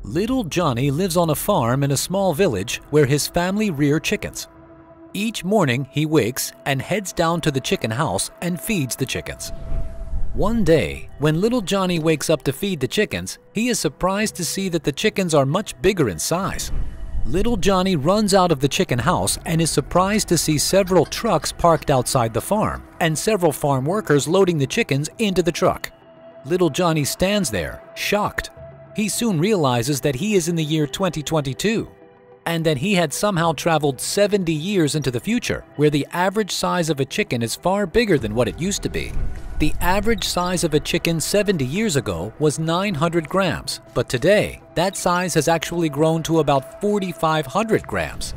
Little Johnny lives on a farm in a small village where his family rear chickens. Each morning he wakes and heads down to the chicken house and feeds the chickens. One day, when little Johnny wakes up to feed the chickens, he is surprised to see that the chickens are much bigger in size. Little Johnny runs out of the chicken house and is surprised to see several trucks parked outside the farm and several farm workers loading the chickens into the truck. Little Johnny stands there, shocked. He soon realizes that he is in the year 2022 and that he had somehow traveled 70 years into the future, where the average size of a chicken is far bigger than what it used to be. The average size of a chicken 70 years ago was 900 grams, but today that size has actually grown to about 4,500 grams.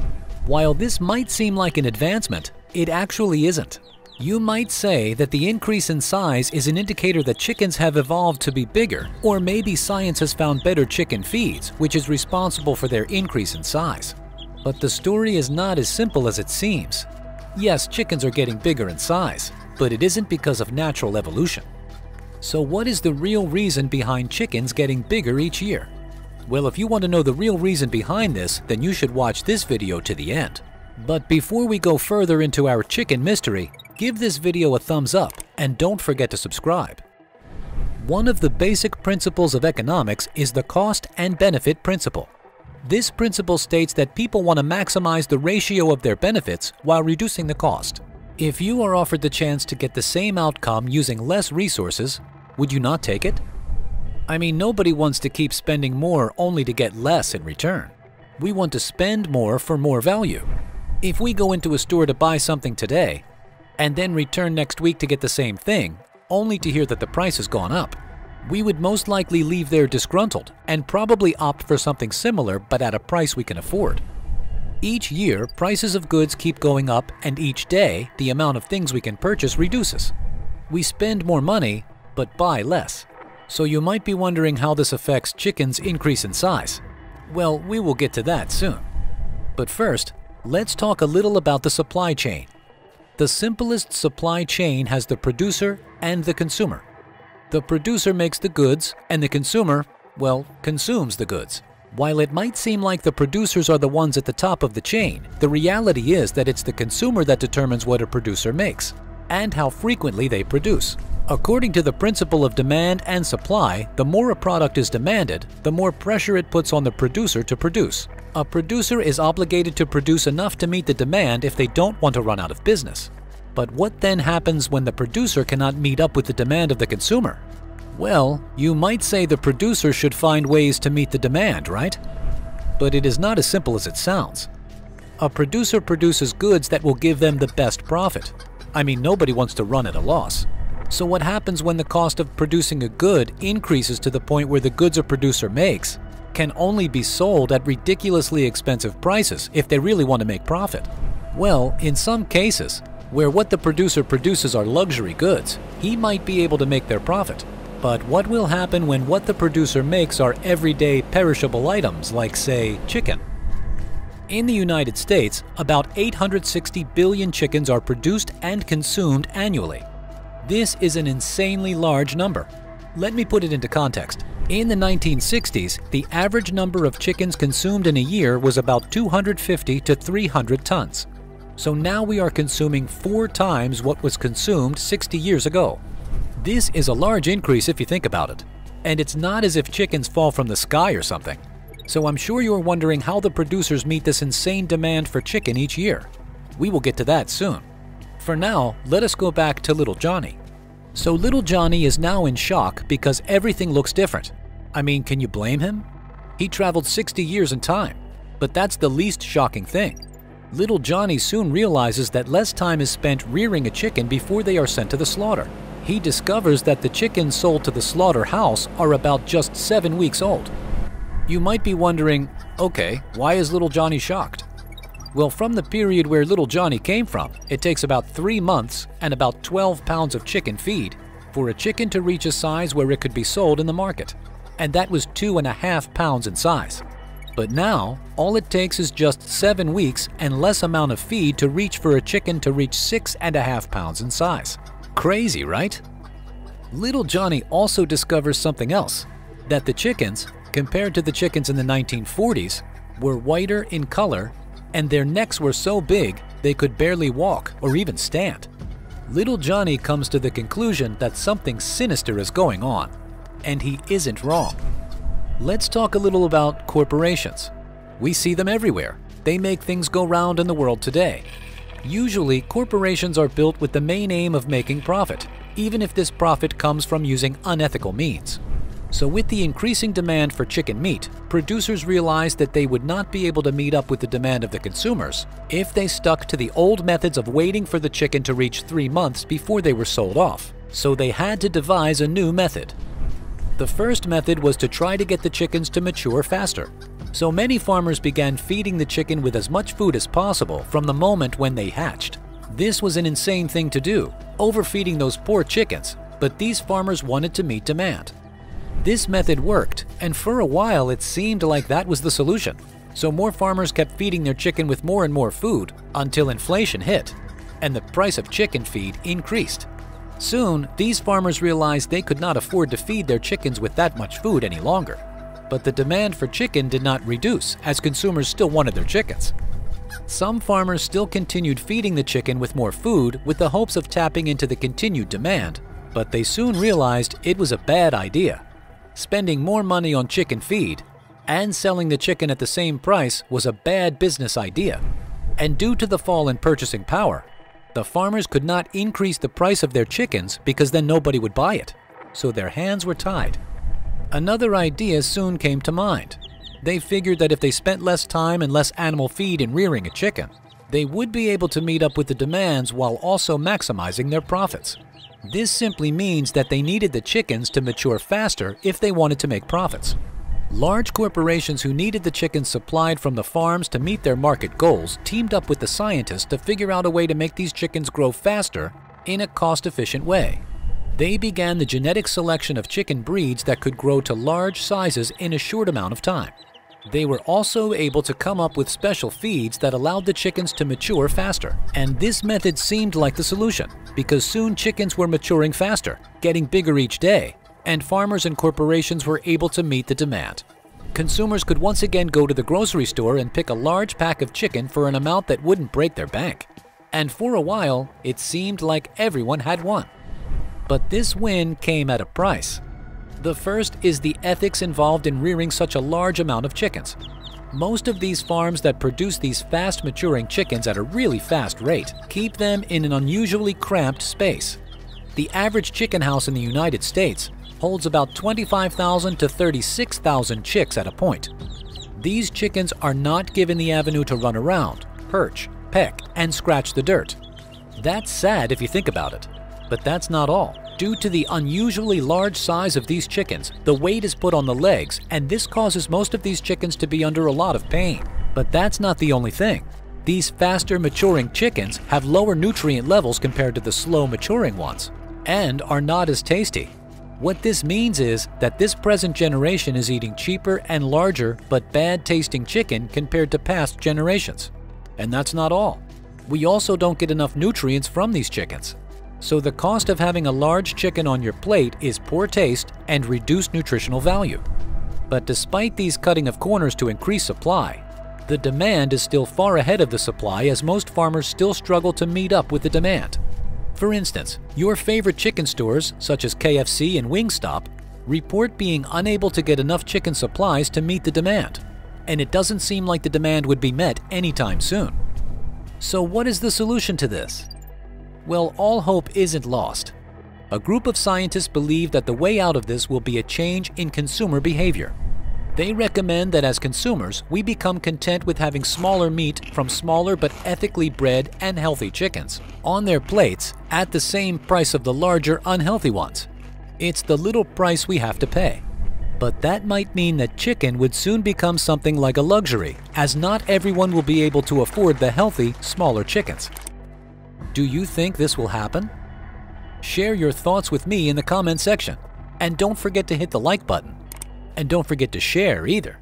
While this might seem like an advancement, it actually isn't. You might say that the increase in size is an indicator that chickens have evolved to be bigger, or maybe science has found better chicken feeds, which is responsible for their increase in size. But the story is not as simple as it seems. Yes, chickens are getting bigger in size, but it isn't because of natural evolution. So what is the real reason behind chickens getting bigger each year? Well, if you want to know the real reason behind this, then you should watch this video to the end. But before we go further into our chicken mystery, give this video a thumbs up and don't forget to subscribe. One of the basic principles of economics is the cost and benefit principle. This principle states that people want to maximize the ratio of their benefits while reducing the cost. If you are offered the chance to get the same outcome using less resources, would you not take it? I mean, nobody wants to keep spending more only to get less in return. We want to spend more for more value. If we go into a store to buy something today and then return next week to get the same thing, only to hear that the price has gone up, we would most likely leave there disgruntled and probably opt for something similar but at a price we can afford. Each year, prices of goods keep going up, and each day, the amount of things we can purchase reduces. We spend more money, but buy less. So you might be wondering how this affects chickens' increase in size. Well, we will get to that soon. But first, let's talk a little about the supply chain. The simplest supply chain has the producer and the consumer. The producer makes the goods, and the consumer, well, consumes the goods. While it might seem like the producers are the ones at the top of the chain, the reality is that it's the consumer that determines what a producer makes and how frequently they produce. According to the principle of demand and supply, the more a product is demanded, the more pressure it puts on the producer to produce. A producer is obligated to produce enough to meet the demand if they don't want to run out of business. But what then happens when the producer cannot meet up with the demand of the consumer? Well, you might say the producer should find ways to meet the demand, right? But it is not as simple as it sounds. A producer produces goods that will give them the best profit. I mean, nobody wants to run at a loss. So what happens when the cost of producing a good increases to the point where the goods a producer makes can only be sold at ridiculously expensive prices if they really want to make profit? Well, in some cases, where what the producer produces are luxury goods, he might be able to make their profit. But what will happen when what the producer makes are everyday perishable items like, say, chicken? In the United States, about 860 billion chickens are produced and consumed annually. This is an insanely large number. Let me put it into context. In the 1960s, the average number of chickens consumed in a year was about 250 to 300 tons. So now we are consuming 4 times what was consumed 60 years ago. This is a large increase if you think about it. And it's not as if chickens fall from the sky or something. So I'm sure you're wondering how the producers meet this insane demand for chicken each year. We will get to that soon. For now, let us go back to little Johnny. So little Johnny is now in shock because everything looks different. I mean, can you blame him? He traveled 60 years in time, but that's the least shocking thing. Little Johnny soon realizes that less time is spent rearing a chicken before they are sent to the slaughter. He discovers that the chickens sold to the slaughterhouse are about just 7 weeks old. You might be wondering, okay, why is little Johnny shocked? Well, from the period where little Johnny came from, it takes about 3 months and about 12 pounds of chicken feed for a chicken to reach a size where it could be sold in the market. And that was 2.5 pounds in size. But now, all it takes is just 7 weeks and less amount of feed to reach for a chicken to reach 6.5 pounds in size. Crazy, right? Little Johnny also discovers something else, that the chickens, compared to the chickens in the 1940s, were whiter in color, and their necks were so big they could barely walk or even stand. Little Johnny comes to the conclusion that something sinister is going on, and he isn't wrong. Let's talk a little about corporations. We see them everywhere. They make things go round in the world today. Usually, corporations are built with the main aim of making profit, even if this profit comes from using unethical means. So with the increasing demand for chicken meat, producers realized that they would not be able to meet up with the demand of the consumers if they stuck to the old methods of waiting for the chicken to reach 3 months before they were sold off. So they had to devise a new method. The first method was to try to get the chickens to mature faster. So many farmers began feeding the chicken with as much food as possible from the moment when they hatched. This was an insane thing to do, overfeeding those poor chickens, but these farmers wanted to meet demand. This method worked, and for a while it seemed like that was the solution. So more farmers kept feeding their chicken with more and more food until inflation hit, and the price of chicken feed increased. Soon, these farmers realized they could not afford to feed their chickens with that much food any longer. But the demand for chicken did not reduce, as consumers still wanted their chickens. Some farmers still continued feeding the chicken with more food with the hopes of tapping into the continued demand, but they soon realized it was a bad idea. Spending more money on chicken feed and selling the chicken at the same price was a bad business idea. And due to the fall in purchasing power, the farmers could not increase the price of their chickens because then nobody would buy it, so their hands were tied. Another idea soon came to mind. They figured that if they spent less time and less animal feed in rearing a chicken, they would be able to meet up with the demands while also maximizing their profits. This simply means that they needed the chickens to mature faster if they wanted to make profits. Large corporations who needed the chickens supplied from the farms to meet their market goals teamed up with the scientists to figure out a way to make these chickens grow faster in a cost-efficient way. They began the genetic selection of chicken breeds that could grow to large sizes in a short amount of time. They were also able to come up with special feeds that allowed the chickens to mature faster. And this method seemed like the solution, because soon chickens were maturing faster, getting bigger each day, and farmers and corporations were able to meet the demand. Consumers could once again go to the grocery store and pick a large pack of chicken for an amount that wouldn't break their bank. And for a while, it seemed like everyone had won. But this win came at a price. The first is the ethics involved in rearing such a large amount of chickens. Most of these farms that produce these fast-maturing chickens at a really fast rate keep them in an unusually cramped space. The average chicken house in the United States holds about 25,000 to 36,000 chicks at a point. These chickens are not given the avenue to run around, perch, peck, and scratch the dirt. That's sad if you think about it. But that's not all. Due to the unusually large size of these chickens, the weight is put on the legs, and this causes most of these chickens to be under a lot of pain. But that's not the only thing. These faster maturing chickens have lower nutrient levels compared to the slow maturing ones, and are not as tasty. What this means is that this present generation is eating cheaper and larger but bad tasting chicken compared to past generations. And that's not all. We also don't get enough nutrients from these chickens. So the cost of having a large chicken on your plate is poor taste and reduced nutritional value. But despite these cutting of corners to increase supply, the demand is still far ahead of the supply, as most farmers still struggle to meet up with the demand. For instance, your favorite chicken stores, such as KFC and Wingstop, report being unable to get enough chicken supplies to meet the demand, and it doesn't seem like the demand would be met anytime soon. So what is the solution to this? Well, all hope isn't lost. A group of scientists believe that the way out of this will be a change in consumer behavior. They recommend that as consumers, we become content with having smaller meat from smaller but ethically bred and healthy chickens on their plates at the same price of the larger, unhealthy ones. It's the little price we have to pay. But that might mean that chicken would soon become something like a luxury, as not everyone will be able to afford the healthy, smaller chickens. Do you think this will happen? Share your thoughts with me in the comment section, and don't forget to hit the like button. And don't forget to share either.